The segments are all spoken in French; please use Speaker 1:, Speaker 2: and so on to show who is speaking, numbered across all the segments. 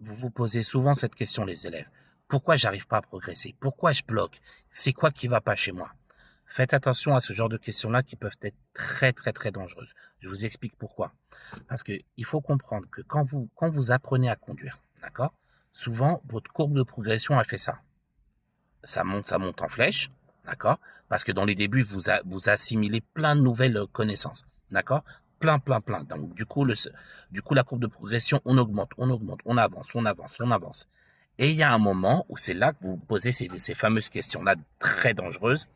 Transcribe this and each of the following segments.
Speaker 1: vous vous posez souvent cette question, les élèves. Pourquoi j'arrive pas à progresser? Pourquoi je bloque? C'est quoi qui va pas chez moi? Faites attention à ce genre de questions-là qui peuvent être très, très, très dangereuses. Je vous explique pourquoi. Parce que il faut comprendre que quand vous apprenez à conduire, d'accord? Souvent, votre courbe de progression a fait ça. Ça monte en flèche, d'accord? Parce que dans les débuts, vous assimilez plein de nouvelles connaissances, d'accord? Plein. Donc, du coup, la courbe de progression, on augmente, on avance. Et il y a un moment où c'est là que vous posez ces fameuses questions-là très dangereuses,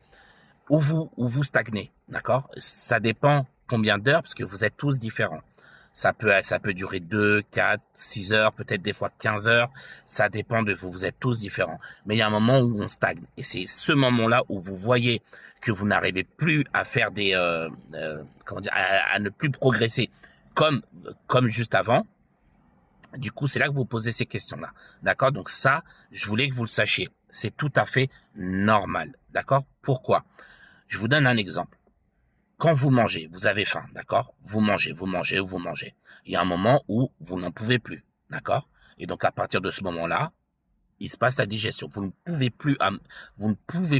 Speaker 1: où vous stagnez, d'accord? Ça dépend combien d'heures, parce que vous êtes tous différents. Ça peut durer 2, 4, 6 heures, peut-être des fois 15 heures. Ça dépend de vous. Vous êtes tous différents. Mais il y a un moment où on stagne. Et c'est ce moment-là où vous voyez que vous n'arrivez plus à faire comment dire, à ne plus progresser comme juste avant. Du coup, c'est là que vous posez ces questions-là. D'accord? Donc ça, je voulais que vous le sachiez. C'est tout à fait normal. D'accord? Pourquoi? Je vous donne un exemple. Quand vous mangez, vous avez faim, d'accord? Vous mangez. Il y a un moment où vous n'en pouvez plus, d'accord? Et donc, à partir de ce moment-là, il se passe la digestion. Vous ne pouvez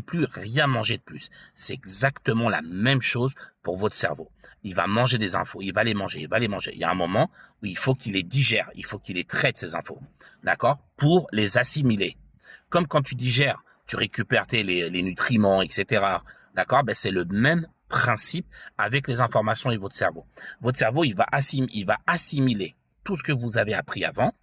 Speaker 1: plus rien manger de plus. C'est exactement la même chose pour votre cerveau. Il va manger des infos, il va les manger. Il y a un moment où il faut qu'il les digère, il faut qu'il les traite, ces infos, d'accord? Pour les assimiler. Comme quand tu digères, tu récupères les nutriments, etc., d'accord? Ben, c'est le même principe avec les informations et votre cerveau. Votre cerveau, il va assimiler tout ce que vous avez appris avant.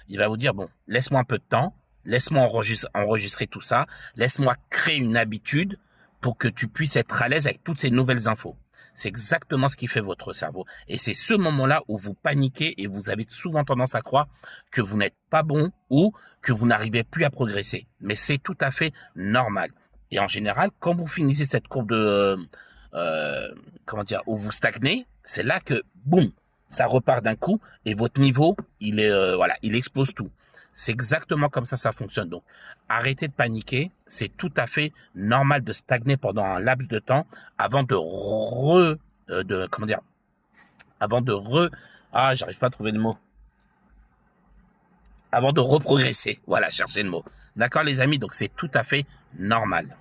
Speaker 1: Il va vous dire, bon, laisse-moi un peu de temps, laisse-moi enregistrer tout ça, laisse-moi créer une habitude pour que tu puisses être à l'aise avec toutes ces nouvelles infos. C'est exactement ce qui fait votre cerveau. Et c'est ce moment-là où vous paniquez et vous avez souvent tendance à croire que vous n'êtes pas bon ou que vous n'arrivez plus à progresser. Mais c'est tout à fait normal. Et en général, quand vous finissez cette courbe comment dire, où vous stagnez, c'est là que, boum, ça repart d'un coup et votre niveau, il explose tout. C'est exactement comme ça fonctionne. Donc, arrêtez de paniquer. C'est tout à fait normal de stagner pendant un laps de temps avant j'arrive pas à trouver le mot. Avant de reprogresser. Voilà, cherchez le mot. D'accord, les amis? Donc, c'est tout à fait normal.